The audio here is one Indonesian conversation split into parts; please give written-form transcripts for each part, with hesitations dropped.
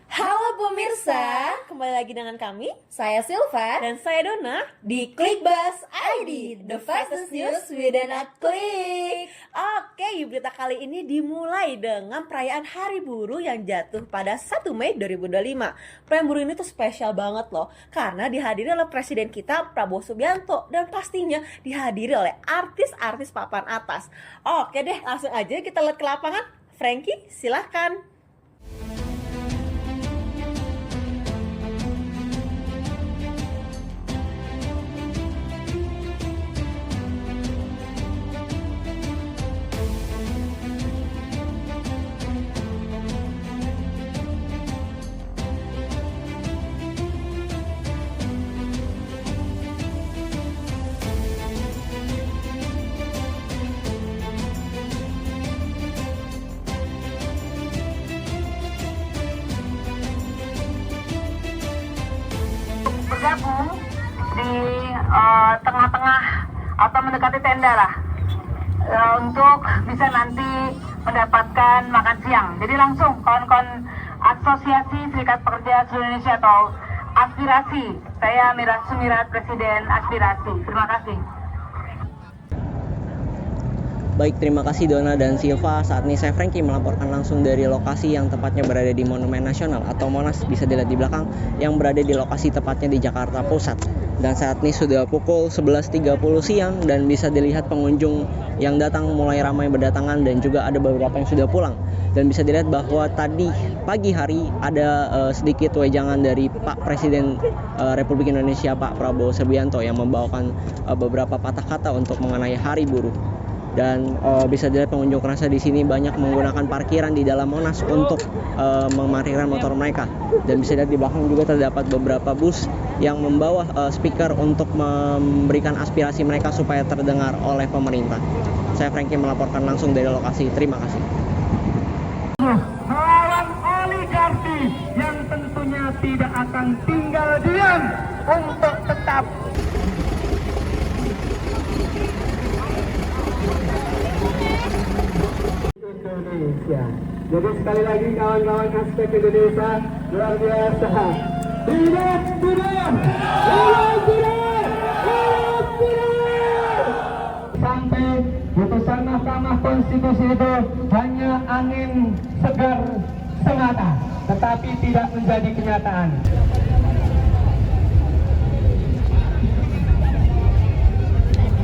Halo pemirsa, Kembali lagi dengan kami saya Silva dan saya Dona. di Clickbuzz ID, the fastest news within a click. Oke, berita kali ini dimulai dengan perayaan Hari Buruh yang jatuh pada 1 Mei 2025. Perayaan buruh ini tuh spesial banget loh, karena dihadiri oleh Presiden kita Prabowo Subianto dan pastinya dihadiri oleh artis-artis papan atas. Oke deh, langsung aja kita lihat ke lapangan. Frankie, silahkan. Bergabung di tengah-tengah atau mendekati tenda lah untuk bisa nanti mendapatkan makan siang. Jadi langsung kawan-kawan Asosiasi Serikat Pekerja Seluruh Indonesia atau Aspirasi, saya Mira Sumirat, Presiden Aspirasi. Terima kasih. Baik, terima kasih Dona dan Silva. Saat ini saya Frankie melaporkan langsung dari lokasi yang tepatnya berada di Monumen Nasional atau Monas, bisa dilihat di belakang, yang berada di lokasi tepatnya di Jakarta Pusat. Dan saat ini sudah pukul 11.30 siang dan bisa dilihat pengunjung yang datang mulai ramai berdatangan dan juga ada beberapa yang sudah pulang. Dan bisa dilihat bahwa tadi pagi hari ada sedikit wejangan dari Pak Presiden Republik Indonesia Pak Prabowo Subianto yang membawakan beberapa patah kata untuk mengenai Hari Buruh. Dan bisa dilihat pengunjuk rasa di sini banyak menggunakan parkiran di dalam Monas untuk memarkirkan motor mereka. Dan bisa dilihat di belakang juga terdapat beberapa bus yang membawa speaker untuk memberikan aspirasi mereka supaya terdengar oleh pemerintah. Saya Frankie melaporkan langsung dari lokasi. Terima kasih. Melawan oligarki yang tentunya tidak akan tinggal diam untuk tetap Indonesia. Jadi sekali lagi kawan-kawan aspek Indonesia luar biasa. Hidup buruh! Hidup buruh! Hidup buruh! Sampai putusan Mahkamah Konstitusi itu hanya angin segar semata, tetapi tidak menjadi kenyataan.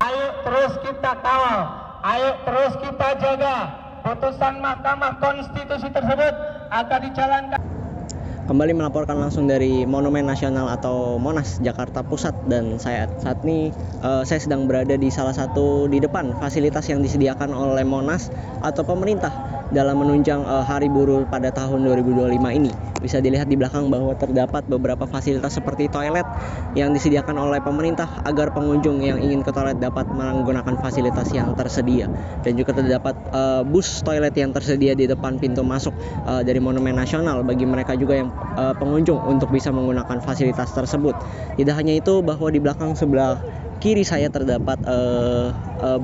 Ayo terus kita kawal, ayo terus kita jaga putusan Mahkamah Konstitusi tersebut agar dijalankan. Kembali melaporkan langsung dari Monumen Nasional atau Monas, Jakarta Pusat. Dan saat ini saya sedang berada di salah satu di depan fasilitas yang disediakan oleh Monas atau pemerintah dalam menunjang Hari Buruh pada tahun 2025 ini. Bisa dilihat di belakang bahwa terdapat beberapa fasilitas seperti toilet yang disediakan oleh pemerintah agar pengunjung yang ingin ke toilet dapat menggunakan fasilitas yang tersedia. Dan juga terdapat bus toilet yang tersedia di depan pintu masuk dari Monumen Nasional bagi mereka juga yang pengunjung untuk bisa menggunakan fasilitas tersebut. Tidak hanya itu, bahwa di belakang sebelah kiri saya terdapat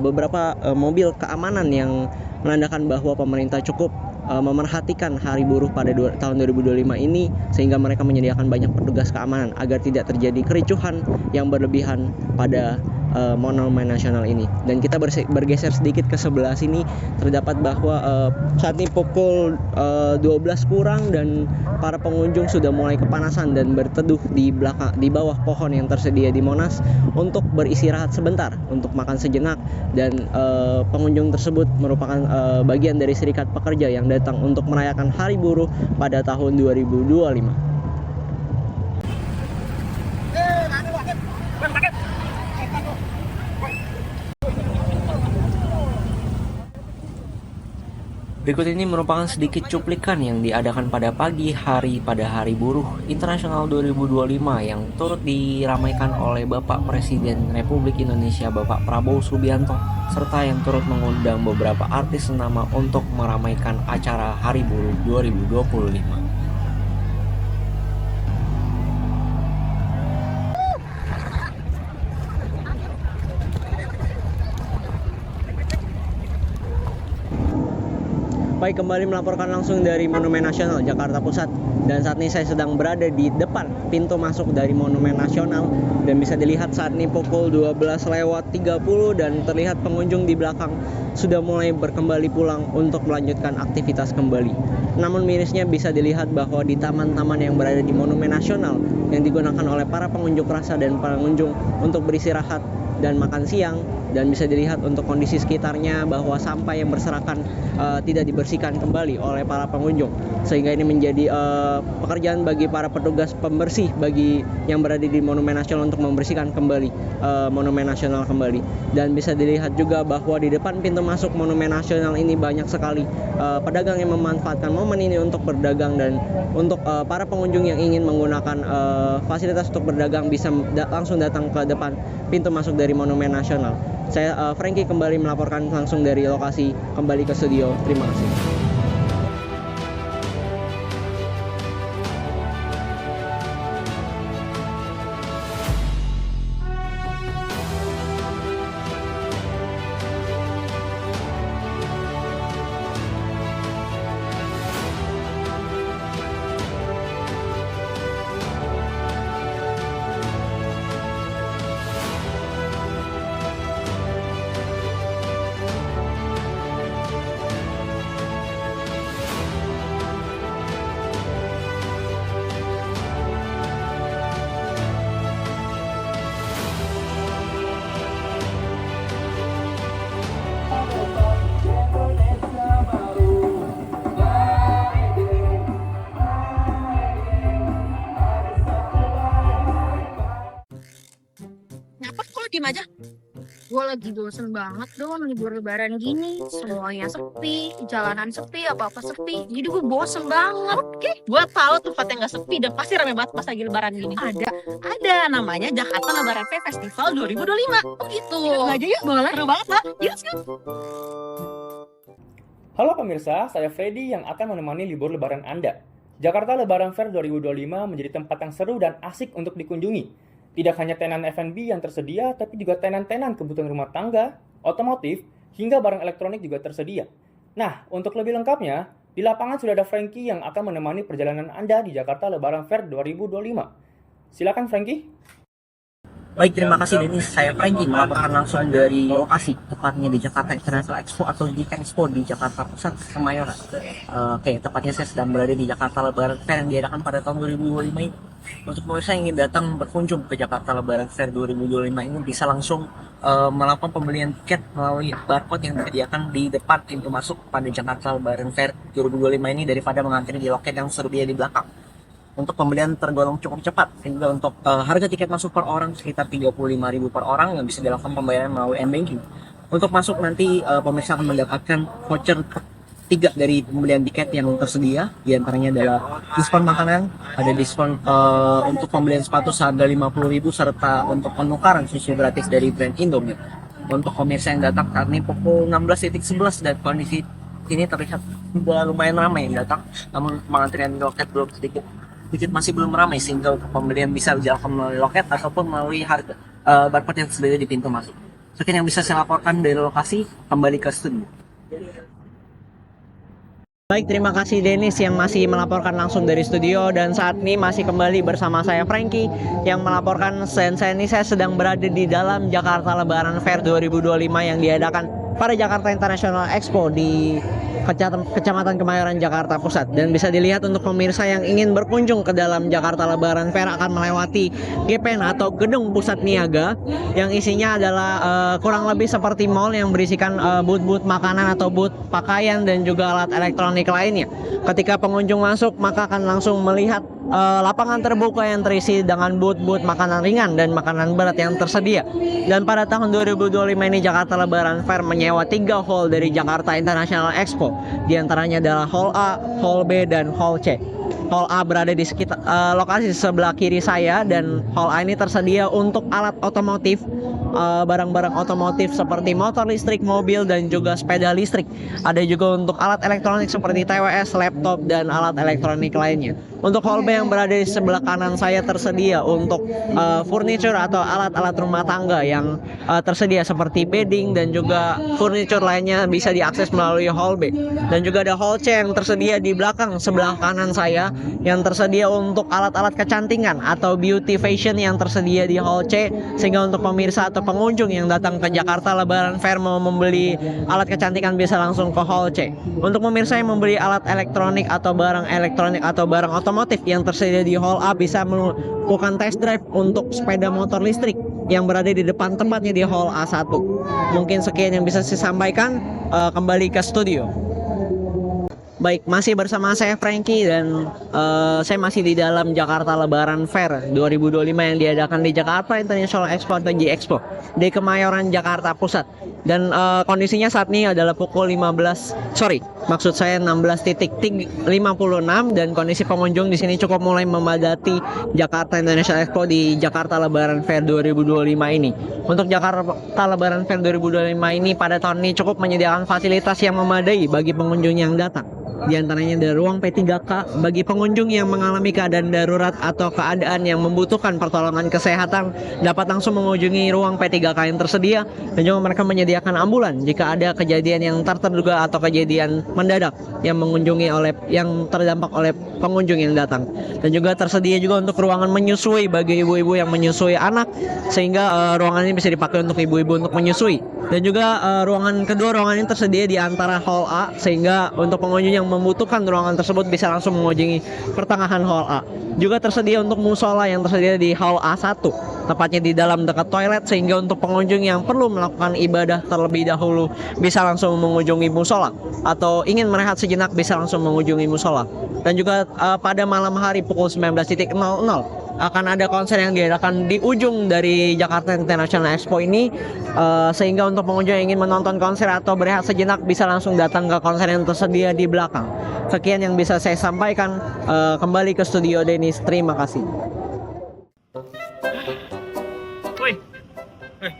beberapa mobil keamanan yang menandakan bahwa pemerintah cukup memerhatikan Hari Buruh pada tahun 2025 ini, sehingga mereka menyediakan banyak petugas keamanan agar tidak terjadi kericuhan yang berlebihan pada Monumen Nasional ini. Dan kita bergeser sedikit ke sebelah sini, terdapat bahwa saat ini pukul 12 kurang dan para pengunjung sudah mulai kepanasan dan berteduh di bawah pohon yang tersedia di Monas untuk beristirahat sebentar, untuk makan sejenak. Dan pengunjung tersebut merupakan bagian dari serikat pekerja yang datang untuk merayakan Hari Buruh pada tahun 2025. Berikut ini merupakan sedikit cuplikan yang diadakan pada pagi hari pada Hari Buruh Internasional 2025 yang turut diramaikan oleh Bapak Presiden Republik Indonesia Bapak Prabowo Subianto, serta yang turut mengundang beberapa artis ternama untuk meramaikan acara Hari Buruh 2025. Baik, kembali melaporkan langsung dari Monumen Nasional Jakarta Pusat. Dan saat ini saya sedang berada di depan pintu masuk dari Monumen Nasional. Dan bisa dilihat saat ini pukul 12:30 dan terlihat pengunjung di belakang sudah mulai berkembali pulang untuk melanjutkan aktivitas kembali. Namun mirisnya bisa dilihat bahwa di taman-taman yang berada di Monumen Nasional yang digunakan oleh para pengunjuk rasa dan pengunjung untuk beristirahat dan makan siang, dan bisa dilihat untuk kondisi sekitarnya bahwa sampah yang berserakan tidak dibersihkan kembali oleh para pengunjung, sehingga ini menjadi pekerjaan bagi para petugas pembersih bagi yang berada di Monumen Nasional untuk membersihkan kembali Monumen Nasional kembali. Dan bisa dilihat juga bahwa di depan pintu masuk Monumen Nasional ini banyak sekali pedagang yang memanfaatkan momen ini untuk berdagang, dan untuk para pengunjung yang ingin menggunakan fasilitas untuk berdagang bisa langsung datang ke depan pintu masuk dari Monumen Nasional. Saya Frankie kembali melaporkan langsung dari lokasi, kembali ke studio. Terima kasih. Kenapa kok diem aja? Gue lagi bosen banget dong libur lebaran gini. Semuanya sepi, jalanan sepi, apa-apa sepi. Jadi gue bosen banget. Oke, gue tahu tempat yang nggak sepi dan pasti rame banget pas lagi lebaran gini. Ada namanya Jakarta Lebaran Fair Festival 2025. Oh gitu. Aja yuk, boleh. Seru banget lah. Yuk. Halo pemirsa, saya Freddy yang akan menemani libur lebaran Anda. Jakarta Lebaran Fair 2025 menjadi tempat yang seru dan asik untuk dikunjungi. Tidak hanya tenan F&B yang tersedia, tapi juga tenan-tenan kebutuhan rumah tangga, otomotif, hingga barang elektronik juga tersedia. Nah, untuk lebih lengkapnya, di lapangan sudah ada Frankie yang akan menemani perjalanan Anda di Jakarta Lebaran Fair 2025. Silakan Frankie. Baik, terima kasih Denis. Saya Frankie melaporkan langsung dari lokasi, tepatnya di Jakarta International Expo atau di Expo di Jakarta Pusat, Kemayoran. Oke, tepatnya saya sedang berada di Jakarta Lebaran Fair yang diadakan pada tahun 2025 ini. Untuk pemirsa yang ingin datang berkunjung ke Jakarta Lebaran Fair 2025 ini bisa langsung melakukan pembelian tiket melalui barcode yang disediakan di depan pintu masuk pada Jakarta Lebaran Fair 2025 ini daripada mengantri di loket yang tersedia di belakang. Untuk pembelian tergolong cukup cepat, sehingga untuk harga tiket masuk per orang sekitar 35.000 per orang yang bisa dilakukan pembayaran melalui m-banking. Untuk masuk nanti pemirsa akan mendapatkan voucher 3 dari pembelian tiket yang tersedia, diantaranya adalah diskon makanan, ada diskon untuk pembelian sepatu seharga 50.000 serta untuk penukaran susu gratis dari brand Indomie. Untuk pemirsa yang datang saat ini pukul 16.11 dan kondisi ini terlihat sudah lumayan ramai yang datang, namun pengantrian di loket belum sedikit masih belum ramai, sehingga pembelian bisa dilakukan melalui loket ataupun melalui harga barcode yang tersedia di pintu masuk. Sekian yang bisa saya laporkan dari lokasi, kembali ke studio. Baik, terima kasih Denis yang masih melaporkan langsung dari studio, dan saat ini masih kembali bersama saya Frankie yang melaporkan. Saya sedang berada di dalam Jakarta Lebaran Fair 2025 yang diadakan pada Jakarta International Expo di Kecamatan Kemayoran, Jakarta Pusat. Dan bisa dilihat untuk pemirsa yang ingin berkunjung ke dalam Jakarta Lebaran Fair akan melewati GPN atau Gedung Pusat Niaga yang isinya adalah kurang lebih seperti mall yang berisikan booth-booth makanan atau booth pakaian dan juga alat elektronik lainnya. Ketika pengunjung masuk maka akan langsung melihat lapangan terbuka yang terisi dengan booth-booth makanan ringan dan makanan berat yang tersedia. Dan pada tahun 2025 ini Jakarta Lebaran Fair menyewa 3 hall dari Jakarta International Expo. Di antaranya adalah Hall A, Hall B, dan Hall C. Hall A berada di sekitar lokasi sebelah kiri saya, dan Hall A ini tersedia untuk alat otomotif barang-barang otomotif seperti motor listrik, mobil, dan juga sepeda listrik. Ada juga untuk alat elektronik seperti TWS, laptop, dan alat elektronik lainnya. Untuk hall B yang berada di sebelah kanan saya tersedia untuk furniture atau alat-alat rumah tangga yang tersedia seperti bedding dan juga furniture lainnya bisa diakses melalui hall B. Dan juga ada hall C yang tersedia di belakang sebelah kanan saya yang tersedia untuk alat-alat kecantikan atau beauty fashion yang tersedia di hall C, sehingga untuk pemirsa atau pengunjung yang datang ke Jakarta Lebaran Fair mau membeli alat kecantikan bisa langsung ke hall C. Untuk pemirsa yang membeli alat elektronik atau barang otomotif yang tersedia di hall A bisa melakukan test drive untuk sepeda motor listrik yang berada di depan tempatnya di hall A1. Mungkin sekian yang bisa saya sampaikan, kembali ke studio. Baik, masih bersama saya Frankie dan saya masih di dalam Jakarta Lebaran Fair 2025 yang diadakan di Jakarta International Expo atau J-Expo di Kemayoran, Jakarta Pusat. Dan kondisinya saat ini adalah pukul 16.56 dan kondisi pengunjung di sini cukup mulai memadati Jakarta International Expo di Jakarta Lebaran Fair 2025 ini. Untuk Jakarta Lebaran Fair 2025 ini pada tahun ini cukup menyediakan fasilitas yang memadai bagi pengunjung yang datang. Di antaranya ada ruang P3K bagi pengunjung yang mengalami keadaan darurat atau keadaan yang membutuhkan pertolongan kesehatan dapat langsung mengunjungi ruang P3K yang tersedia, dan juga mereka menyediakan ambulan jika ada kejadian yang terduga atau kejadian mendadak yang terdampak oleh pengunjung yang datang. Dan juga tersedia juga untuk ruangan menyusui bagi ibu-ibu yang menyusui anak, sehingga ruangan ini bisa dipakai untuk ibu-ibu untuk menyusui. Dan juga kedua ruangan ini tersedia di antara hall A, sehingga untuk pengunjung yang membutuhkan ruangan tersebut bisa langsung mengunjungi pertengahan hall A. Juga tersedia untuk musola yang tersedia di hall A1, tepatnya di dalam dekat toilet, sehingga untuk pengunjung yang perlu melakukan ibadah terlebih dahulu bisa langsung mengunjungi musola, atau ingin merehat sejenak bisa langsung mengunjungi musola. Dan juga pada malam hari pukul 19.00 akan ada konser yang diadakan di ujung dari Jakarta International Expo ini, sehingga untuk pengunjung yang ingin menonton konser atau berehat sejenak bisa langsung datang ke konser yang tersedia di belakang. Sekian yang bisa saya sampaikan, kembali ke studio Denis, terima kasih. Woi,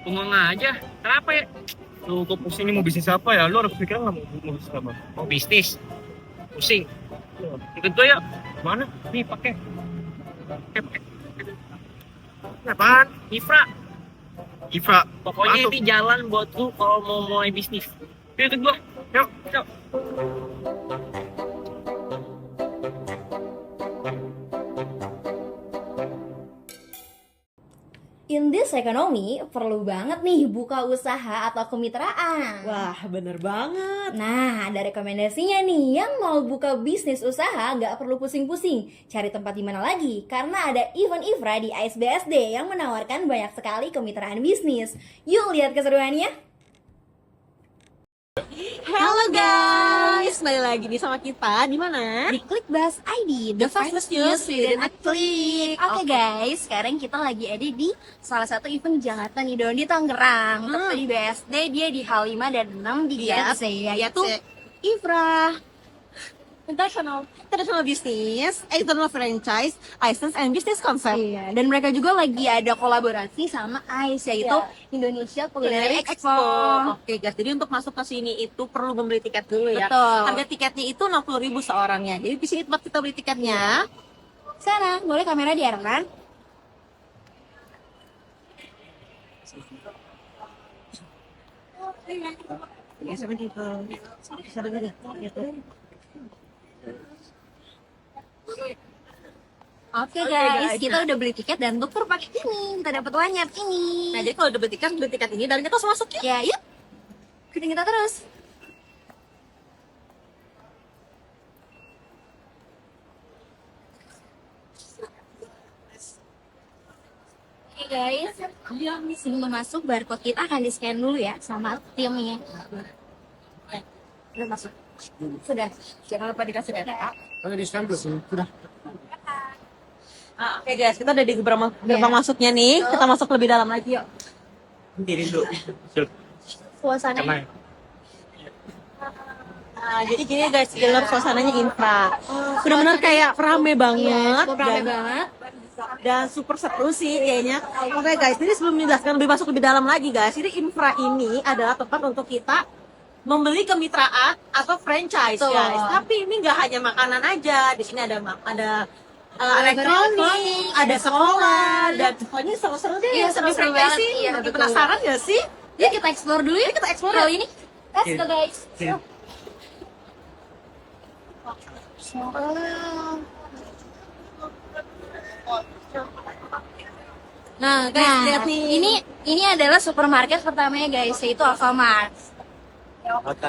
bengong aja. Kenapa ya? Lu kok pusing ini mau bisnis apa ya? Lu harus pikiran nggak mau bisnis apa? Mau bisnis? Pusing. Ikut gue ya. Mana? Nih pakai. Apaan? Ifra. Pokoknya ini jalan buat lu kalau mau mulai bisnis. Yuk ikut gua. Yuk. In this economy, perlu banget nih buka usaha atau kemitraan. Wah, bener banget. Nah, ada rekomendasinya nih, yang mau buka bisnis usaha nggak perlu pusing-pusing cari tempat di mana lagi, karena ada event Ifra di ASBSD yang menawarkan banyak sekali kemitraan bisnis. Yuk lihat keseruannya. Halo guys, balik lagi nih sama kita di mana? Di Clickbus ID, the fastest news within a click. Oke guys, sekarang kita lagi ada di salah satu event Jakarta nih Don, di Tangerang. Tepat di BSD, dia di hal 5 dan 6 di GRC, yaitu Ifra International Business, External Franchise, License and Business Concept. Iya, dan mereka juga lagi ada kolaborasi sama ICE, yaitu Indonesia Culinary Expo. Oke guys, jadi untuk masuk ke sini itu perlu membeli tiket dulu ya. Betul. Harga tiketnya itu 60.000 seorangnya. Jadi di sini tempat kita beli tiketnya. Sana, boleh kamera diarahkan? Ya, seperti itu. Oke guys, kita udah beli tiket dan tuker pakai ini. Kita dapat wanyap ini. Nah, jadi kalau udah beli tiket ini dan kita langsung masuk ya. Ya, yuk. Ikutin kita terus. Oke guys, sebelum masuk barcode kita akan di scan dulu ya sama timnya. Udah masuk. Sudah. Jangan lupa dikasih data. Oke guys, kita udah di gerbang masuknya nih. Kita masuk lebih dalam lagi yuk. Suasana. Nah, jadi gini guys, di dalam suasananya Infra. Benar-benar kayak rame banget. Rame banget. dan super seru sih kayaknya. Oke guys, jadi sebelum menjelaskan lebih masuk lebih dalam lagi guys, jadi Infra ini adalah tempat untuk kita membeli kemitraan atau franchise Betul. guys. Tapi ini nggak hanya makanan aja, di sini ada elektronik, ada sekolah, dan pokoknya seru-seru deh. Iya, seru-seru banget. sih. Iya, Lagi betul. penasaran gak sih? Yuk kita explore dulu ya. Kita explore kali ini. Let's go guys. Nah guys, Nah, lihat nih. ini adalah supermarket pertamanya guys, yaitu Alfamart.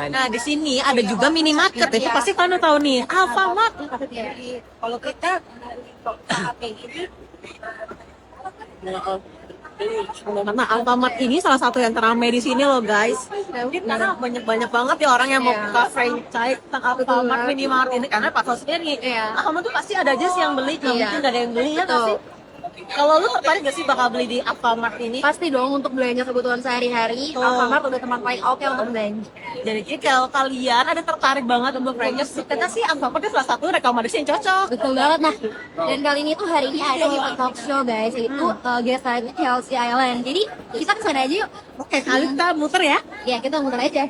Nah di sini ada juga minimarket. Itu pasti kalian udah tahu nih, Alfamart. Kalau kita karena Alfamart ini salah satu yang teramai di sini loh guys. Karena banyak banget ya orang yang mau buka franchise tentang Alfamart Minimart ini, karena pas sendiri Alfamart tuh pasti ada aja sih yang beli, nggak mungkin nggak ada yang beli ya nggak sih? Kalau lu tertarik gak sih bakal beli di Alfamart ini? Pasti dong, untuk belanja kebutuhan sehari-hari, Betul. Alfamart udah tempat paling oke untuk belanja. Jadi kalau kalian ada tertarik banget untuk franchise, kita sih Alfamart itu salah satu rekomendasi yang cocok. Betul banget. Nah, dan kali ini tuh hari ini ada event talk show guys, yaitu guest starnya Chelsea Island. Jadi kita kesana aja yuk. Oke, kali kita muter ya. Ya, kita muter aja.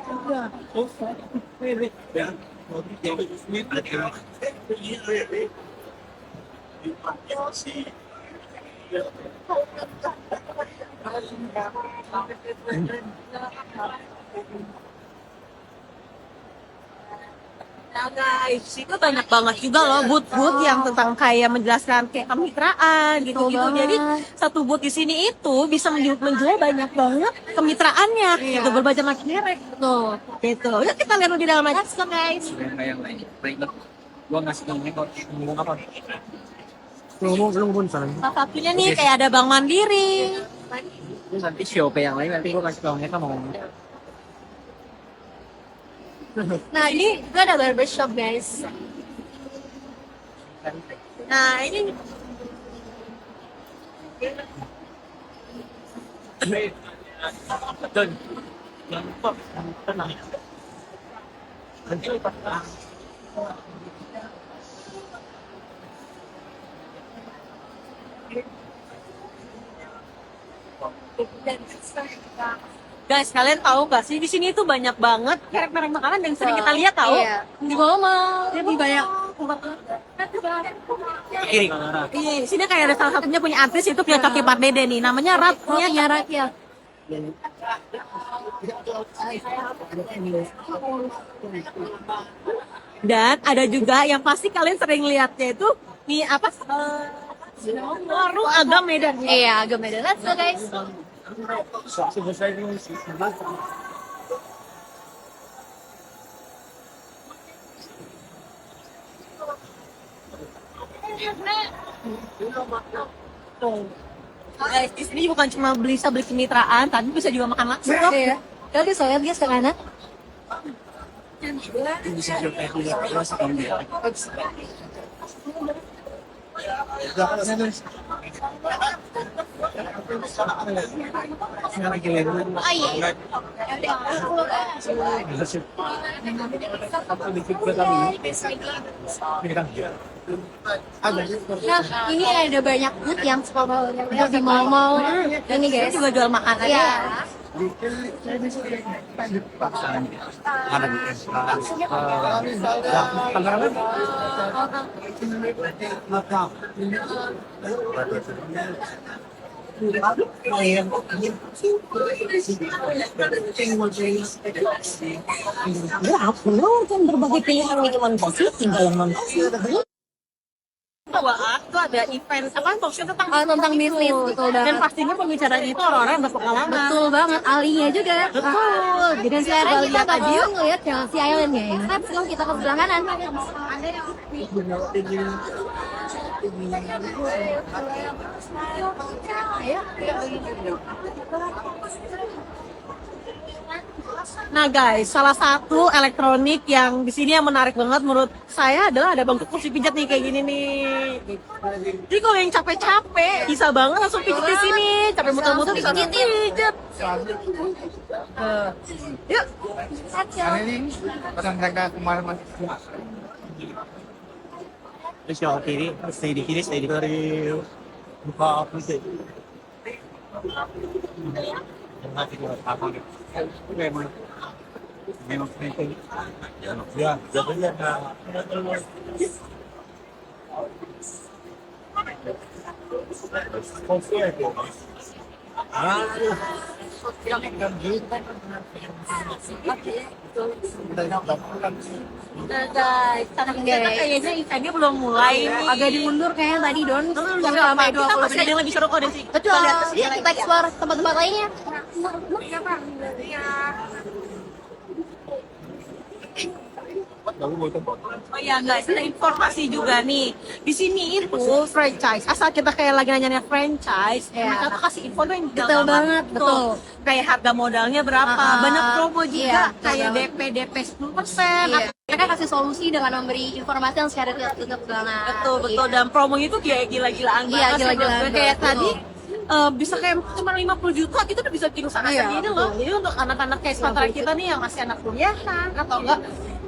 Nah guys, itu banyak banget juga loh booth-booth yang tentang kayak menjelaskan kayak kemitraan gitu-gitu. Betul Jadi banget. satu booth di sini itu bisa menjual banyak banget kemitraannya, gitu berbagai macam merek. Tuh. Gitu. Yuk kita lihat lebih dalam aja, so guys. Gua ngasih ngomong apa? Ngomong sana. Salah satunya nih kayak ada Bank Mandiri. Nanti show yang lain nanti gua kasih tahu mereka mau ngomong. Nah, ini juga ada barbershop guys. Nah ini Dan tenang. guys, kalian tahu gak sih di sini tuh banyak banget merek-merek makanan yang sering kita lihat tahu. Iya. Di mall lebih banyak. Kiri. Iya, di sini kayak ada salah satunya punya artis itu punya Coki Pardede nih, namanya Rat. Punya rakyat. Dan ada juga yang pasti kalian sering lihatnya itu nih apa? Waru Agam Medan. Iya, agak beda. Let's go guys. Guys, di sini bukan cuma bisa beli kemitraan, tapi bisa juga makan langsung. Iya. Kita bisa lihat guys ke kanan. Oh iya. Nah, ini ada banyak booth yang suka di mall-mall. Ini guys. Juga jual makanan. Iya. Kan berbagai pilihan minuman kopi tinggal itu ada event apa talk show Tentang bisnis, betul dan banget. pastinya pembicaranya itu orang-orang yang berpengalaman. Betul banget, ahlinya juga. Betul. Jadi sekarang kita bakal ngeliat Chelsea Island ya. Sebelum kita ke sebelah kanan. Nah guys, salah satu elektronik yang di sini yang menarik banget menurut saya adalah ada bangku kursi pijat nih kayak gini nih. Jadi kalau yang capek-capek bisa banget langsung pijat di sini. Capek muter-muter bisa langsung pijat. Yuk. Terus yang kiri, stay di kiri, stay di kiri. buka aplikasi. Memang memang penting. Ya, jadinya Guys, kayaknya eventnya belum mulai nih. Agak dimundur kayaknya tadi Don. Sampai 20 masih ada yang lebih seru kok Desi. Betul. Yuk kita explore tempat-tempat lainnya. Oh iya guys, ada informasi juga nih. Di sini itu franchise. Asal kita kayak lagi nanya franchise, mereka tuh kasih info tuh yang Betul banget, betul. Kayak harga modalnya berapa, banyak promo juga, iya, kayak betul. DP 10%. Iya. Mereka kasih solusi dengan memberi informasi yang secara tutup banget. Betul. Dan promonya tuh kayak gila-gilaan Iya, banget sih, gila-gilaan menurut gue. Kayak betul. tadi bisa kayak cuma 50 juta gitu udah bisa bikin usaha Iya, sendiri loh. Jadi untuk anak-anak kayak sementara kita nih yang masih anak kuliahan atau enggak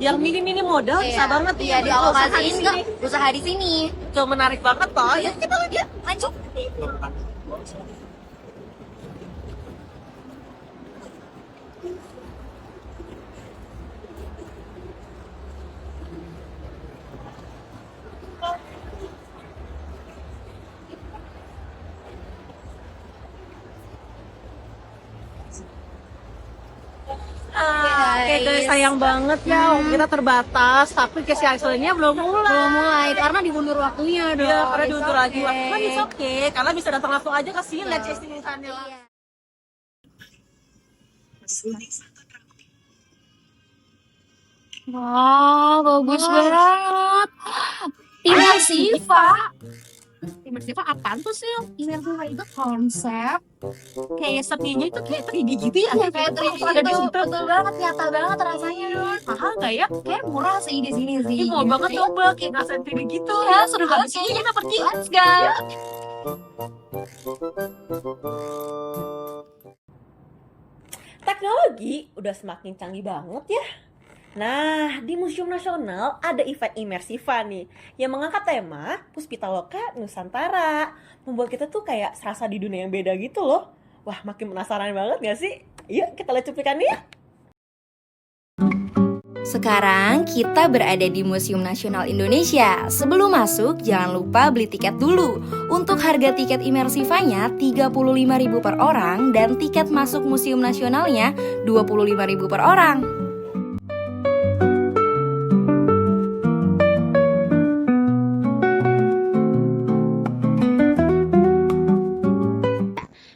yang minim modal bisa banget Iya, nih usaha di dialokasiin sini. ke usaha di sini. Tuh menarik banget toh. Ya kita lagi Lanjut. Oke guys, sayang banget ya, kita terbatas, tapi case Iceland-nya belum mulai. Belum mulai karena diundur waktunya dong. Iya, karena diundur lagi Oke. waktu. Kan it's okay, karena bisa datang langsung aja ke sini lihat destinasinya lah. Iya. Wow, bagus banget. Imersiva. Imersiva apaan tuh sih? Imersiva itu konsep Kayak sepinya itu kayak 3D gitu ya. kayak 3D Ada di itu situ. betul banget, nyata banget rasanya Don. Mahal nggak ya? Kayak murah sih di sini sih. Ini mau banget coba kayak ngerasain 3D gitu. Ya, seru banget Habis ini sih. kita pergi. Let's go. Teknologi udah semakin canggih banget ya. Nah, di Museum Nasional ada event Imersiva nih yang mengangkat tema Puspitaloka Nusantara. Membuat kita tuh kayak serasa di dunia yang beda gitu loh. Wah, makin penasaran banget gak sih? Yuk kita lihat cuplikannya ya. Sekarang kita berada di Museum Nasional Indonesia. Sebelum masuk, jangan lupa beli tiket dulu. Untuk harga tiket imersivanya Rp35.000 per orang dan tiket masuk Museum Nasionalnya Rp25.000 per orang.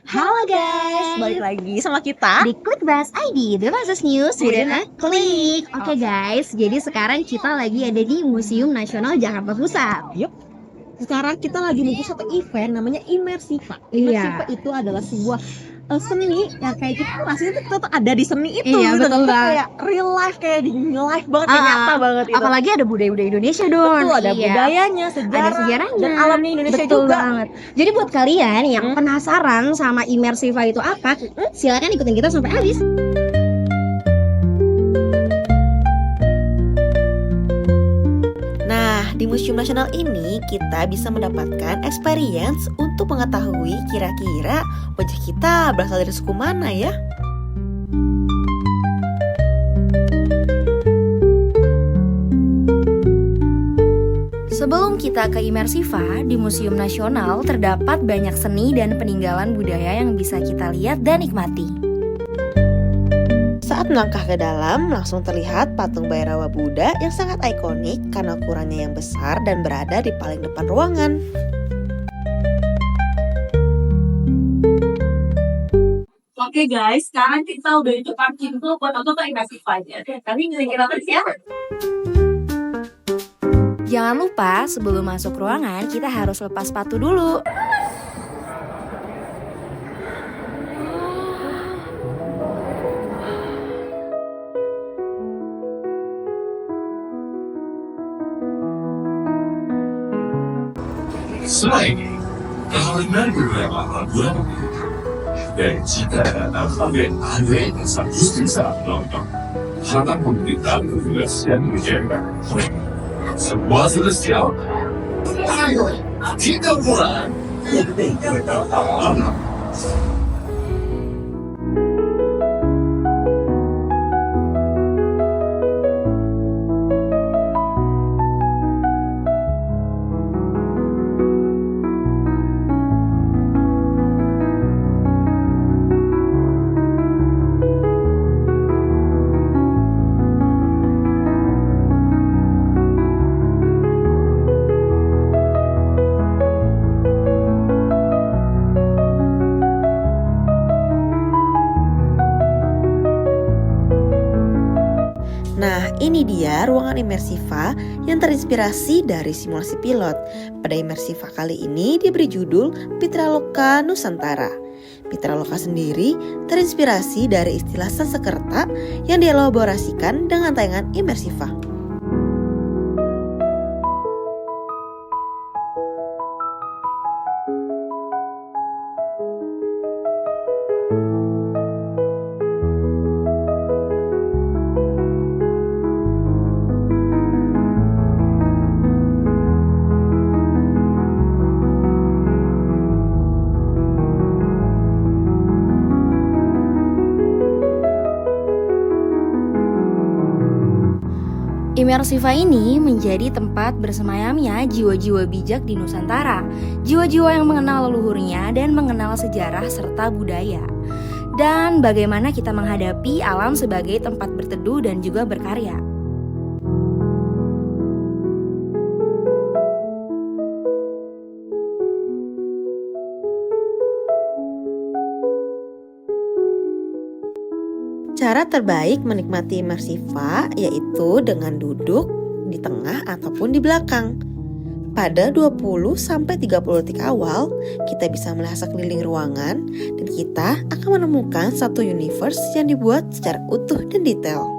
Halo guys, Balik lagi sama kita. di Clickbus ID, the fastest news with a click. Oke guys, jadi sekarang kita lagi ada di Museum Nasional Jakarta Pusat. Sekarang kita lagi menuju satu event namanya Imersiva. Iya. Imersiva itu adalah sebuah seni yang kayak kita rasanya tuh kita tuh ada di seni itu. Iya, gitu. betul Kita banget. kayak real life, kayak di live banget, kayak nyata banget itu. Apalagi ada budaya-budaya Indonesia Don. Betul, ada Iya. budayanya, Ada sejarah, sejarahnya dan alamnya Indonesia Betul juga. banget. Jadi buat kalian yang penasaran sama Imersiva itu apa, silakan ikutin kita sampai habis. Nah, di Museum Nasional ini kita bisa mendapatkan experience untuk mengetahui kira-kira wajah kita berasal dari suku mana ya. Sebelum kita ke Imersiva, di Museum Nasional terdapat banyak seni dan peninggalan budaya yang bisa kita lihat dan nikmati. Saat melangkah ke dalam, langsung terlihat patung Bhairava Buddha yang sangat ikonik karena ukurannya yang besar dan berada di paling depan ruangan. Oke guys, sekarang kita udah di depan pintu buat nonton ke Imersivanya. Tapi kira-kira apa ya? Jangan lupa sebelum masuk ruangan kita harus lepas sepatu dulu. Selain karena beberapa labuan dan jika alfabet ada yang seharusnya saat nonton, harap memberikan penjelasan menjaga sebuah celestial. Ayo, kita mulai. 更内核的档案。Nah, ini dia ruangan Immersiva yang terinspirasi dari simulasi pilot. Pada Immersiva kali ini diberi judul Pitraloka Nusantara. Pitraloka sendiri terinspirasi dari istilah Sanskerta yang dielaborasikan dengan tayangan Immersiva. Immersiva ini menjadi tempat bersemayamnya jiwa-jiwa bijak di Nusantara, jiwa-jiwa yang mengenal leluhurnya dan mengenal sejarah serta budaya. Dan bagaimana kita menghadapi alam sebagai tempat berteduh dan juga berkarya. Cara terbaik menikmati Immersiva yaitu dengan duduk di tengah ataupun di belakang. Pada 20-30 detik awal, kita bisa melihat sekeliling ruangan dan kita akan menemukan satu universe yang dibuat secara utuh dan detail.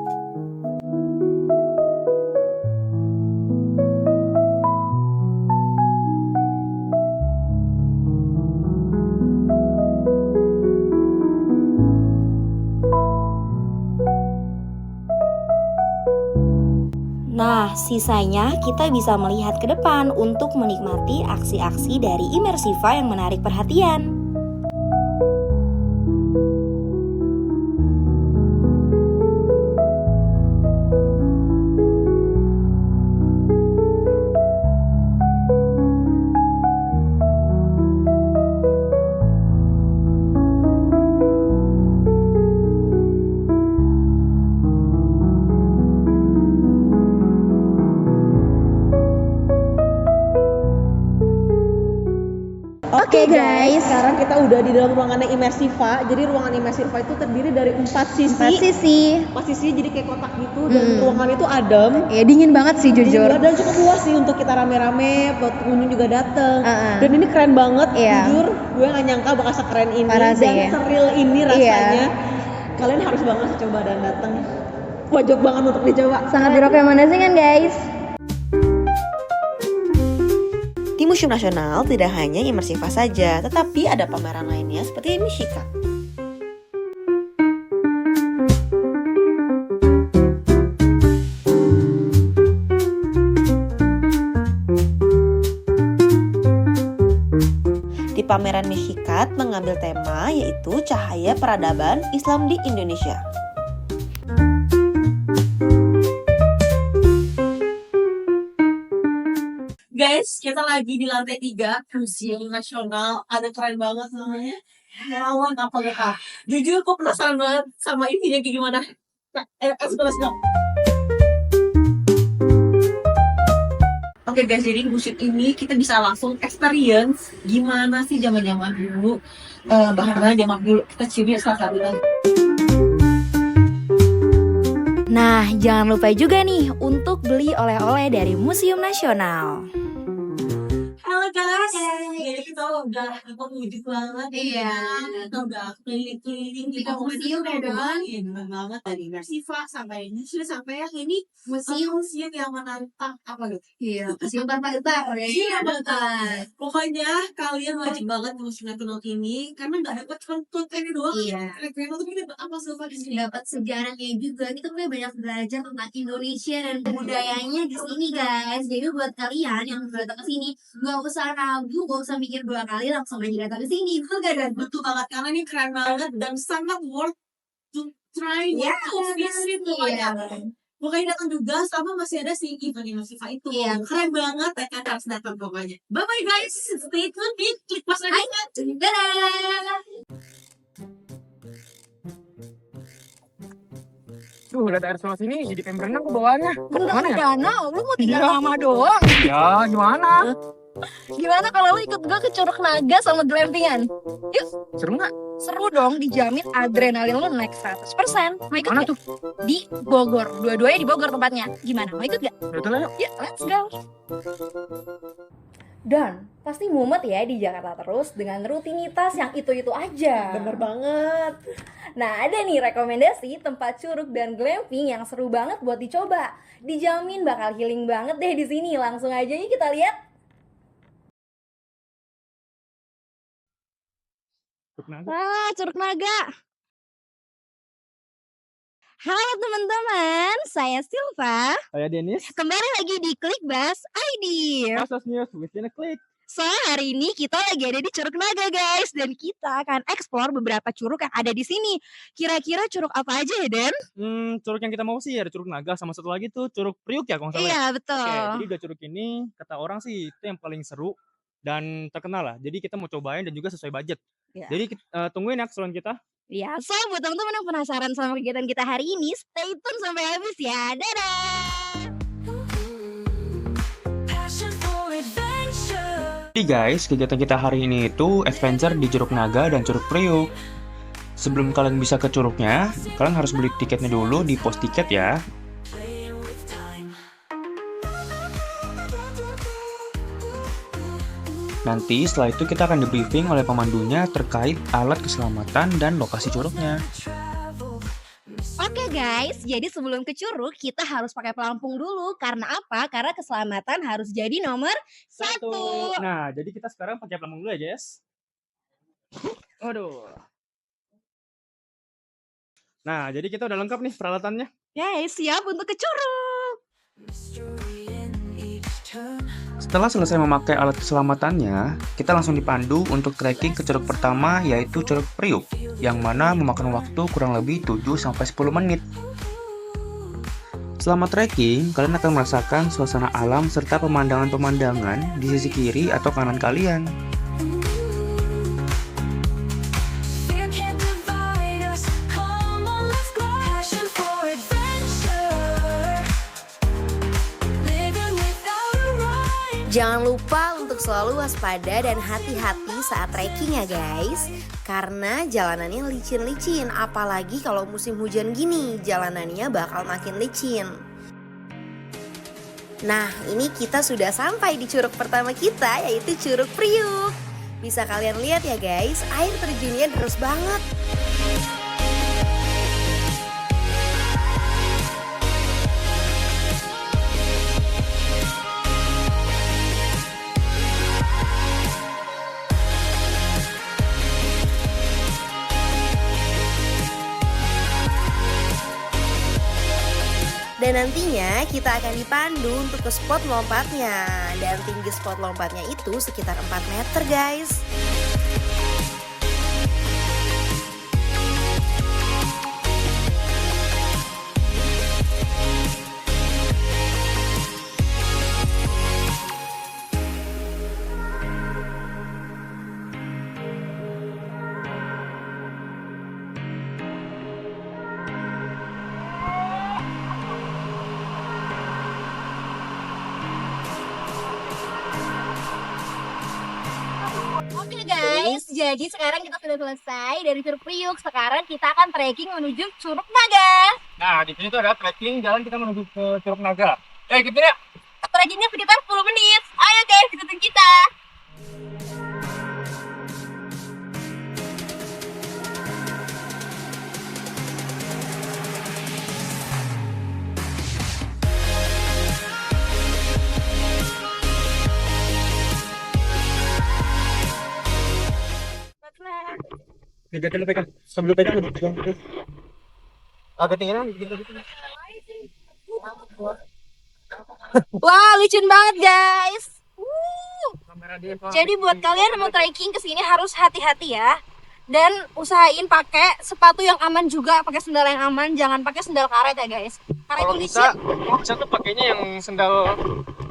Nah, sisanya kita bisa melihat ke depan untuk menikmati aksi-aksi dari Immersiva yang menarik perhatian. Oke guys, sekarang kita udah di dalam ruangannya Immersiva. Jadi ruangan Immersiva itu terdiri dari 4 sisi. 4 sisi jadi kayak kotak gitu. Dan ruangan itu adem. Ya dingin banget sih Dingin jujur. banget dan cukup luas sih untuk kita rame-rame, buat pengunjung juga dateng. Dan ini keren banget, jujur. Gue gak nyangka bakal sekeren ini Parah sih, dan ya. seril ini rasanya. Kalian harus banget coba dan datang. Wajib banget untuk dicoba. Sangat direkomendasikan guys. Di Museum Nasional tidak hanya Immersiva saja, tetapi ada pameran lainnya seperti Mishika. Di pameran Mishikat mengambil tema yaitu cahaya peradaban Islam di Indonesia. Guys, kita lagi di lantai 3 Museum Nasional. Ada keren banget namanya. Hewan apa ya? Jujur kok penasaran banget sama ininya kayak gimana. Nah, let's go. Oke guys, jadi di museum ini kita bisa langsung experience gimana sih zaman-zaman dulu. Bahkan zaman dulu kita ciri salah satu. Nah, jangan lupa juga nih untuk beli oleh-oleh dari Museum Nasional. Halo guys, jadi kita udah wujud banget. Iya. Kita udah keliling-keliling Di museum ya dong. Iya, bener banget dari Immersiva sampai Indonesia sampai yang ini museum yang menantang apa gitu. Iya, museum tanpa getar ya. Iya betul. Pokoknya kalian wajib banget ke Museum Nasional ini karena nggak dapat kontennya doang. Iya. Kalian tuh dapat apa sih di sini? Dapat sejarahnya juga. Kita punya banyak belajar tentang Indonesia dan budayanya di sini guys. Jadi buat kalian yang datang ke sini, nggak usah usah ragu, gak usah mikir dua kali, langsung aja datang ke sini. Betul gak, Dan? Betul banget, karena ini keren banget dan sangat worth to try. Iya, Visit pokoknya. Pokoknya datang juga, sama masih ada si event Immersiva itu. Iya. Keren banget, kalian harus datang pokoknya. Bye bye guys, stay tune di Klik Pas Aja. Dadah! Duh, udah air semua sini jadi pengen berenang ke bawahnya. Beneran ya? danau, lu mau tinggal lama doang. Ya, gimana? Gimana kalau lu ikut gue ke Curug Naga sama glampingan? Yuk, Seru nggak? seru dong, dijamin adrenalin lu naik 100%. Mau ikut Mana gak? tuh? Di Bogor, dua-duanya di Bogor tempatnya. Gimana, mau ikut gak? Betul ya? Yuk, let's go. Dan pasti mumet ya di Jakarta terus dengan rutinitas yang itu-itu aja. Bener banget. Nah, ada nih rekomendasi tempat curug dan glamping yang seru banget buat dicoba. Dijamin bakal healing banget deh di sini. Langsung aja yuk kita lihat. Wah, Curug Naga. Halo teman-teman, saya Silva. Saya Denis. Kembali lagi di Klik Bas ID. Pasas News within a click. So, hari ini kita lagi ada di Curug Naga, guys. Dan kita akan explore beberapa curug yang ada di sini. Kira-kira curug apa aja ya, Den? Curug yang kita mau sih ada Curug Naga sama satu lagi tuh Curug Priuk ya kalau nggak salah. Iya, Ya? betul. Oke, jadi dua curug ini kata orang sih itu yang paling seru dan terkenal lah. Jadi kita mau cobain dan juga sesuai budget. Ya. Jadi tungguin ya keseruan kita. Ya, so buat teman-teman yang penasaran sama kegiatan kita hari ini, stay tune sampai habis ya. Dadah! Jadi guys, kegiatan kita hari ini itu adventure di Curug Naga dan Curug Priuk. Sebelum kalian bisa ke curugnya, kalian harus beli tiketnya dulu di pos tiket ya. Nanti setelah itu kita akan di-briefing oleh pemandunya terkait alat keselamatan dan lokasi curugnya. Oke guys, jadi sebelum ke curug kita harus pakai pelampung dulu. Karena apa? Karena keselamatan harus jadi nomor 1. Nah, jadi kita sekarang pakai pelampung dulu ya, Jess. Waduh. Nah, jadi kita udah lengkap nih peralatannya. Guys, siap untuk ke curug. Setelah selesai memakai alat keselamatannya, kita langsung dipandu untuk trekking ke curug pertama yaitu Curug Priuk, yang mana memakan waktu kurang lebih 7-10 menit. Selama trekking, kalian akan merasakan suasana alam serta pemandangan-pemandangan di sisi kiri atau kanan kalian. Jangan lupa untuk selalu waspada dan hati-hati saat trekking ya guys. Karena jalanannya licin-licin, apalagi kalau musim hujan gini, jalanannya bakal makin licin. Nah, ini kita sudah sampai di curug pertama kita, yaitu Curug Priuk. Bisa kalian lihat ya guys, air terjunnya deras banget. Dan nantinya kita akan dipandu untuk ke spot lompatnya. Dan tinggi spot lompatnya itu sekitar 4 meter guys. Oke guys, jadi sekarang kita sudah selesai dari Curug Priuk. Sekarang kita akan trekking menuju Curug Naga. Nah, di sini tuh ada trekking jalan kita menuju ke Curug Naga. Kita ya. Trekkingnya sekitar 10 menit. Ayo guys, ikutin kita. Dulu pegang. Sambil pegang pegang. Agak tinggi gitu. Wah, licin banget guys. Jadi buat kalian yang mau trekking ke sini harus hati-hati ya. Dan usahain pakai sepatu yang aman juga, pakai sendal yang aman, jangan pakai sendal karet ya guys. Karet Kalau itu bisa, licin. tuh pakainya yang sendal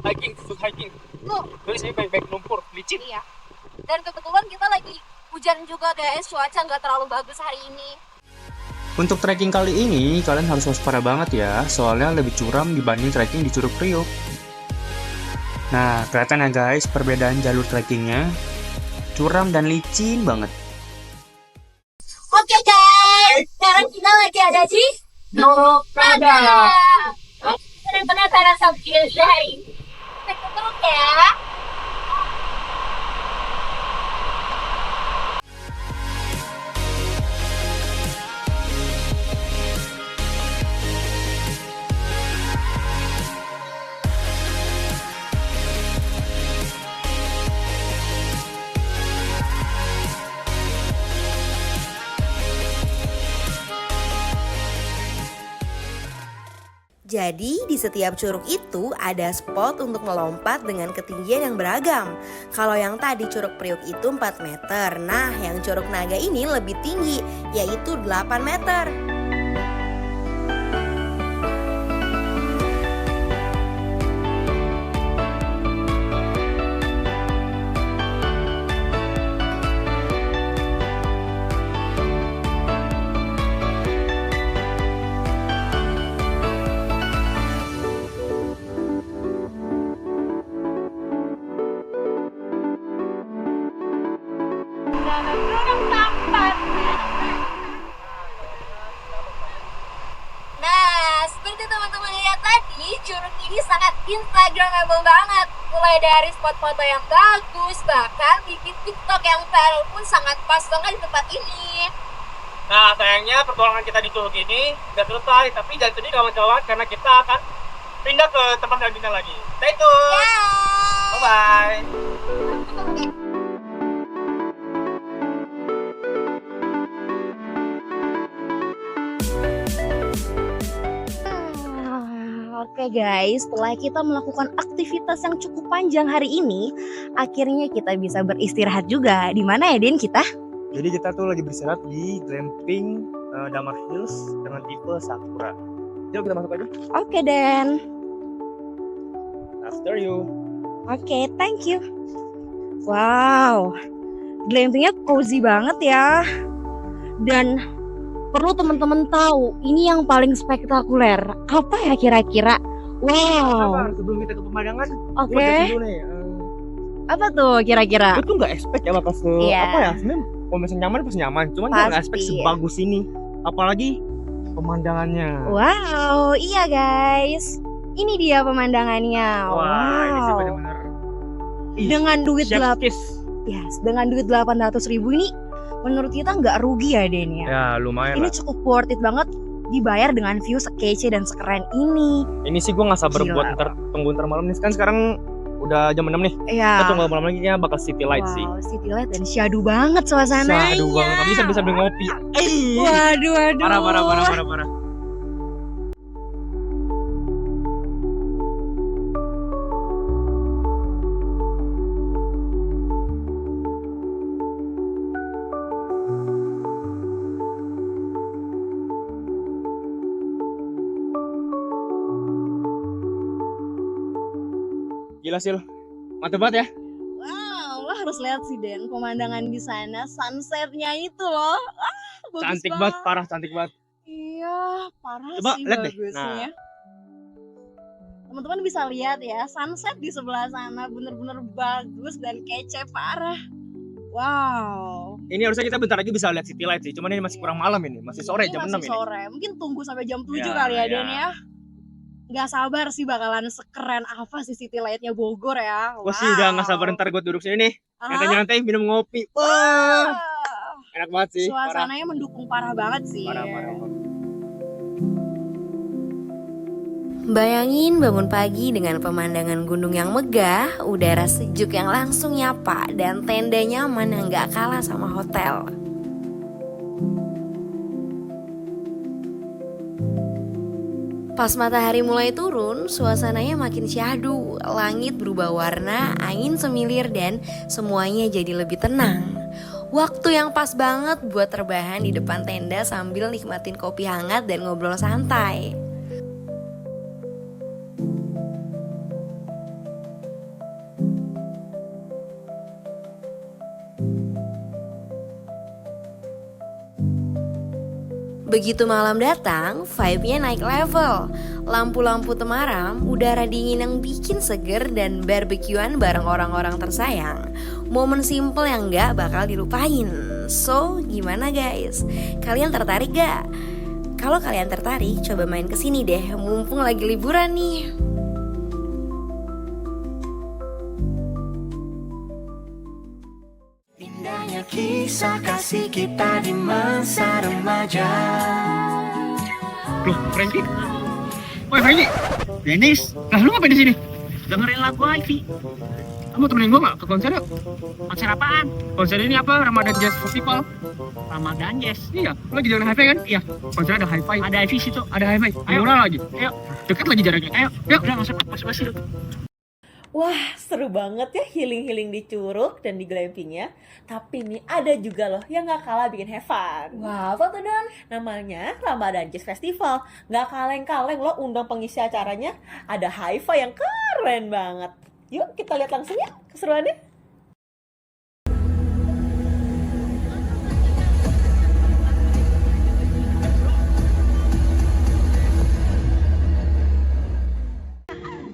hiking, foot hiking. Tuh, Jadi saya baik-baik lumpur, licin. iya. Dan kebetulan kita lagi hujan juga guys, cuaca nggak terlalu bagus hari ini. Untuk trekking kali ini, kalian harus waspada banget ya, soalnya lebih curam dibanding trekking di Curug Priok. Nah, kelihatan ya guys, perbedaan jalur trekkingnya. Curam dan licin banget. Oke guys, sekarang kita lagi ada di No Prada. Benar-benar sama dari. Kita ketemu ya. Jadi di setiap curug itu ada spot untuk melompat dengan ketinggian yang beragam. Kalau yang tadi Curug Priok itu 4 meter, nah yang Curug Naga ini lebih tinggi, yaitu 8 meter. Nah, seperti teman-teman lihat tadi, curug ini sangat instagramable banget. Mulai dari spot foto yang bagus, bahkan bikin TikTok yang viral pun sangat pas banget di tempat ini. Nah, sayangnya pertolongan kita di Curug ini udah selesai, tapi jangan sedih kawan-kawan karena kita akan pindah ke tempat selanjutnya lagi. Stay tune. Bye-bye. Oke guys, setelah kita melakukan aktivitas yang cukup panjang hari ini, akhirnya kita bisa beristirahat juga. Di mana ya, Den, kita? Jadi kita tuh lagi beristirahat di glamping Damar Hills dengan tipe Sakura. Yuk kita masuk aja. Oke, Den. After you. Oke, thank you. Wow, glampingnya cozy banget ya. Dan perlu teman-teman tahu, ini yang paling spektakuler. Apa ya kira-kira? Wow. Sebelum kita ke pemandangan, Oke. gua jelasin dulu nih. Apa tuh kira-kira? Gue tuh nggak expect ya bakal Iya. apa ya? Sebenarnya kalau misalnya nyaman pasti nyaman, cuman gue nggak expect Pasti. sebagus ini. Apalagi pemandangannya. Wow, iya guys. Ini dia pemandangannya. Wah, ini sih Wow. benar-benar. Dengan duit chef's kiss. dengan duit 800.000 ini menurut kita nggak rugi ya, Den ya. Ya lumayan Ini lah. cukup worth it banget dibayar dengan view sekece dan sekeren ini. Ini sih gue nggak sabar Gila. buat tunggu ntar malam nih. Kan sekarang udah jam 6 nih. Iya. Kita tunggu malam lagi bakal city light sih. Wow, city light dan syadu banget suasananya. Aduh banget. Tapi bisa beli ngopi. Waduh. Parah. Gila Sil. Mantep banget ya. Wow, lo harus lihat sih, Den, pemandangan di sana, sunsetnya itu loh. Bagus Cantik banget, parah cantik banget. Iya, parah Coba sih lihat deh. bagusnya. Teman-teman bisa lihat ya, sunset di sebelah sana bener-bener bagus dan kece parah. Wow. Ini harusnya kita bentar lagi bisa lihat city light sih. Cuman ini masih kurang malam ini, masih sore Ini jam 6 masih ini. sore. Mungkin tunggu sampai jam 7 Ya, kali ya, ya. Den ya. Gak sabar sih bakalan sekeren apa sih city lightnya Bogor ya. Gue sih udah gak sabar ntar gue duduk sini nih. Ah, Nyantai-nyantai minum ngopi. Wah, ah. enak banget sih. Suasananya mendukung parah banget sih. Parah. Bayangin bangun pagi dengan pemandangan gunung yang megah, udara sejuk yang langsung nyapa, dan tenda nyaman yang gak kalah sama hotel. Pas matahari mulai turun, suasananya makin syahdu, langit berubah warna, angin semilir dan semuanya jadi lebih tenang. Waktu yang pas banget buat terbahan di depan tenda sambil nikmatin kopi hangat dan ngobrol santai. Begitu malam datang, vibe-nya naik level. Lampu-lampu temaram, udara dingin yang bikin seger, dan barbekyuan bareng orang-orang tersayang. Momen simple yang gak bakal dilupain. So, gimana guys? Kalian tertarik gak? Kalau kalian tertarik, coba main kesini deh, mumpung lagi liburan nih. Indahnya kisah kasih kita di masa remaja. Loh, Frankie? Woi, Frankie! Dennis! Lah, lu ngapain di sini? Dengerin lagu Ivy. Kamu temenin gua nggak ke konser yuk? Konser apaan? Konser ini apa? Ramadan Jazz Festival. Ramadan Jazz? Iya, lu lagi jalan hi-fi kan? Iya, konser ada hi-fi. Ada Ivy situ, ada hi-fi. Ayo, murah lagi. Ayo, deket lagi jaraknya. Ayo, yuk, udah masuk situ. Wah, seru banget ya healing-healing di Curug dan di glampingnya. Tapi nih ada juga loh yang gak kalah bikin have fun. Wah, apa tuh Don? Namanya Ramadan Jazz Festival. Gak kaleng-kaleng loh undang pengisi acaranya. Ada hi-fi yang keren banget. Yuk kita lihat langsung ya keseruannya.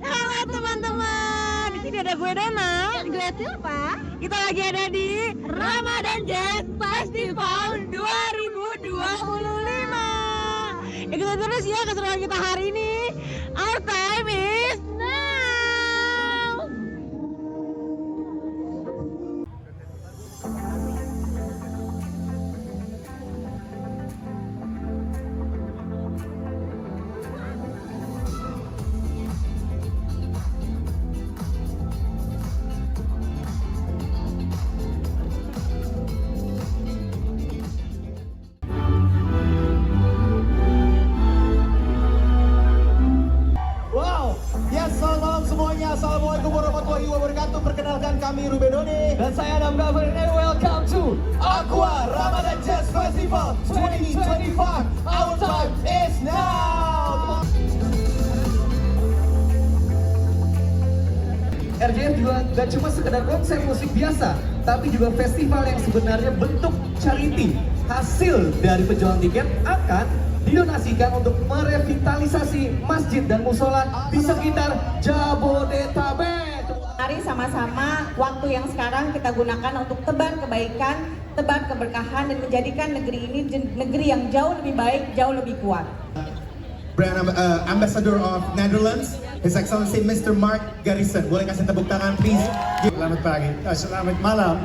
Halo teman-teman, di sini ada gue Dana. Gue Silva. Kita lagi ada di Ramadan Jazz Festival 2025. Ikutin terus ya keseruan kita hari ini. Our time is now. Wow, yes, selamat malam semuanya. Assalamualaikum warahmatullahi wabarakatuh. Perkenalkan kami Rubedone dan saya Adam Gavin and welcome to Aqua Ramadan Jazz Festival 2025. Our time is now. RJF juga gak cuma sekedar konser musik biasa, tapi juga festival yang sebenarnya bentuk charity. Hasil dari penjualan tiket akan didonasikan untuk merevitalisasi masjid dan musola di sekitar Jabodetabek. Mari sama-sama waktu yang sekarang kita gunakan untuk tebar kebaikan, tebar keberkahan, dan menjadikan negeri ini negeri yang jauh lebih baik, jauh lebih kuat. Brand Ambassador of Netherlands, His Excellency Mr. Mark Garrison. Boleh kasih tepuk tangan, please? Selamat pagi, selamat malam.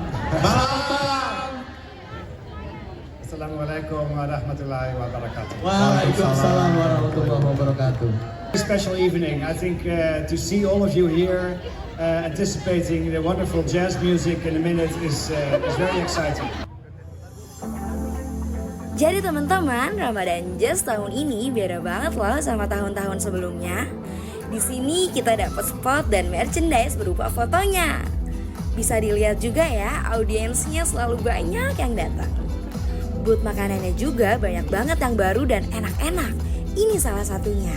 Assalamualaikum warahmatullahi wabarakatuh. Waalaikumsalam warahmatullahi wabarakatuh. Special evening. I think to see all of you here anticipating the wonderful jazz music in a minute is very exciting. Jadi teman-teman, Ramadan Jazz tahun ini beda banget loh sama tahun-tahun sebelumnya. Di sini kita dapat spot dan merchandise berupa fotonya. Bisa dilihat juga ya, audiensnya selalu banyak yang datang. Booth makanannya juga banyak banget yang baru dan enak-enak. Ini salah satunya.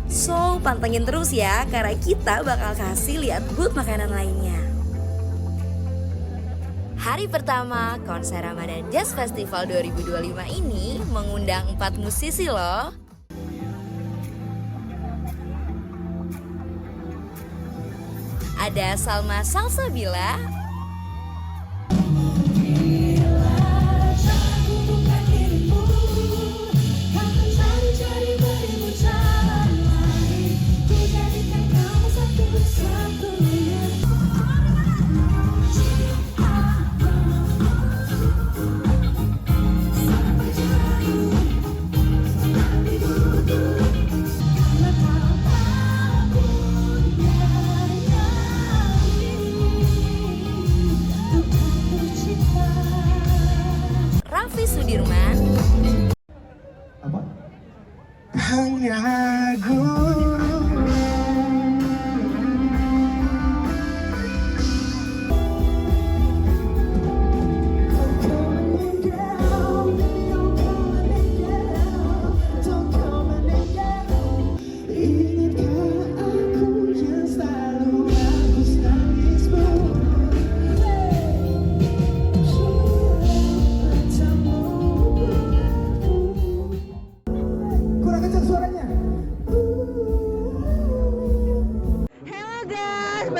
So, pantengin terus ya, karena kita bakal kasih lihat booth makanan lainnya. Hari pertama konser Ramadan Jazz Festival 2025 ini mengundang 4 musisi loh. Ada Salma Salsabila, Raffi Sudirman, Hanya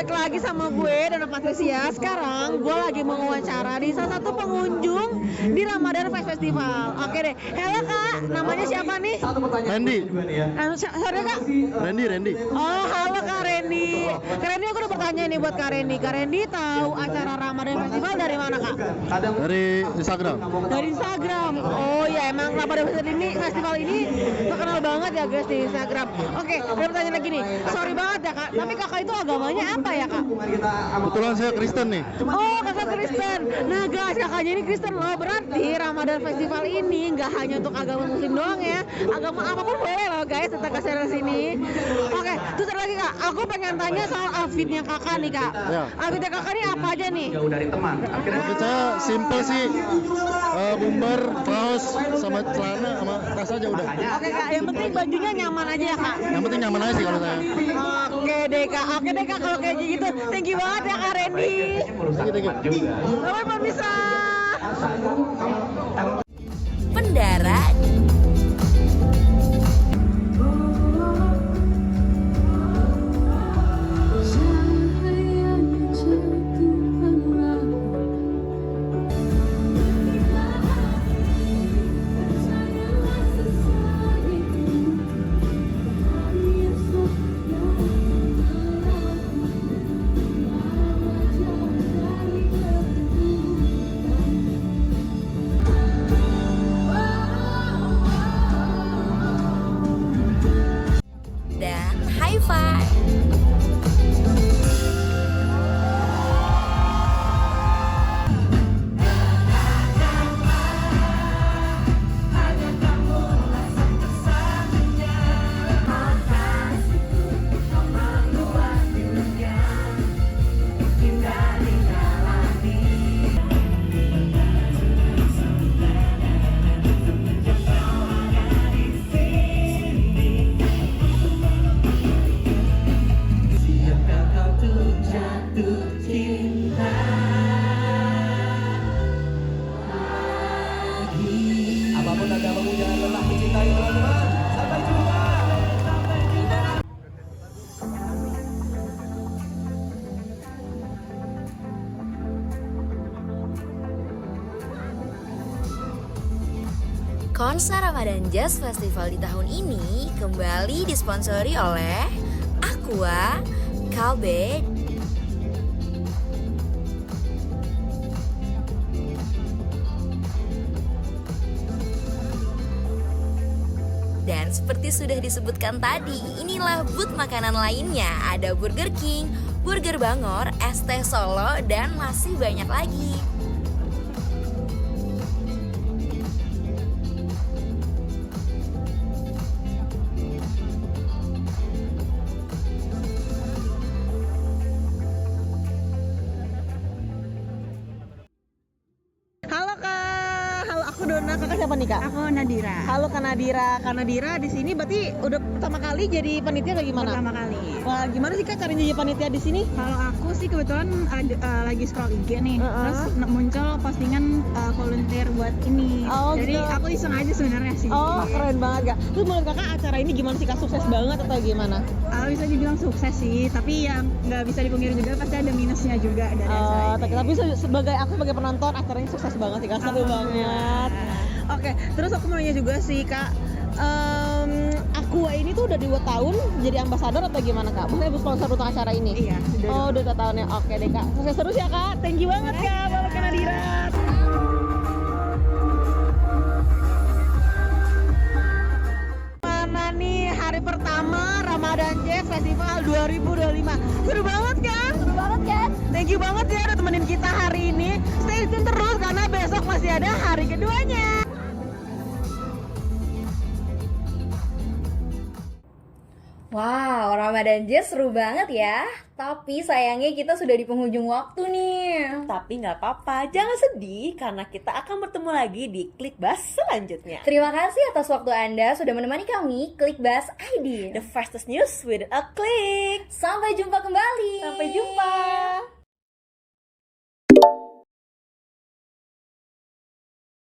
balik lagi sama gue dan Patricia. Sekarang gue lagi mau wawancara di salah satu pengunjung di Ramadan Fest Festival. Oke deh, halo kak, namanya siapa nih? Randy. Sorry kak. Randy. Oh halo kak Randy. Kak Randy, aku udah bertanya nih buat kak Randy. Kak Randy tahu acara Ramadan Festival dari mana kak? Dari Instagram. Dari Instagram. Oh ya, emang Ramadan Festival ini terkenal banget ya guys di Instagram. Oke, ada pertanyaan lagi nih. Sorry banget ya kak, tapi kakak itu agamanya apa ya kak? Kebetulan saya Kristen nih. Oh kakak Kristen. Nah guys, kakaknya ini Kristen loh. Berarti Ramadan Festival ini nggak hanya untuk agama Muslim doang ya. Agama apapun boleh loh guys tentang kesehatan sini. Oke, terus ada lagi kak. Aku pengen tanya soal outfitnya kakak nih kak. Ya. Outfitnya kakak ini apa aja nih? Outfit saya simple sih. Bumper, kaos, sama celana, sama tas aja udah. Oke kak, yang penting bajunya nyaman aja ya kak. Yang penting nyaman aja sih kalau saya. Oke deh kak kalau kayak gitu. Thank you banget ya kak Randy. Thank you. Bye pemirsa. Pendarat dan high five. Apapun agamamu, jangan lelah mencintai teman-teman. Sampai jumpa. Konser Ramadan Jazz Festival di tahun ini kembali disponsori oleh Aqua, Kalbe, dan seperti sudah disebutkan tadi, inilah booth makanan lainnya. Ada Burger King, Burger Bangor, ST Solo, dan masih banyak lagi. Halo kak, halo aku Dona, kakak siapa nih kak? Aku Nadira. Halo kak Nadira, di sini berarti udah pertama kali jadi panitia atau gimana? Pertama kali. Wah gimana sih kak caranya jadi panitia di sini? Kalau aku sih kebetulan lagi scroll IG nih, terus muncul postingan volunteer buat ini. Oh, jadi gitu. aku iseng aja sebenarnya sih. Oh keren banget kak. Terus menurut kakak acara ini gimana sih kak, sukses banget atau gimana? Bisa dibilang sukses sih, tapi ya nggak bisa dipungkiri juga pasti ada minusnya juga dari acara ini. Tapi sebagai penonton acaranya sukses banget sih kak, seru banget. Oke, terus aku mau nanya juga sih kak, Aqua ini tuh udah 2 tahun jadi ambasador atau gimana kak? Maksudnya sponsor untuk acara ini? Iya, udah 2 tahun ya. Oke deh kak, sukses terus ya kak. Thank you banget kak, Bapak Nadira. Mana nih hari pertama Ramadan Jazz Festival 2025? Seru banget kan? Seru banget kan? Thank you banget ya udah temenin kita hari ini. Stay tune terus karena besok masih ada hari keduanya. Wow, Ramadan Jazz seru banget ya. Tapi sayangnya kita sudah di penghujung waktu nih. Tapi nggak apa-apa, jangan sedih karena kita akan bertemu lagi di Klikbus selanjutnya. Terima kasih atas waktu Anda sudah menemani kami, Klikbus ID. The fastest news with a click. Sampai jumpa kembali. Sampai jumpa.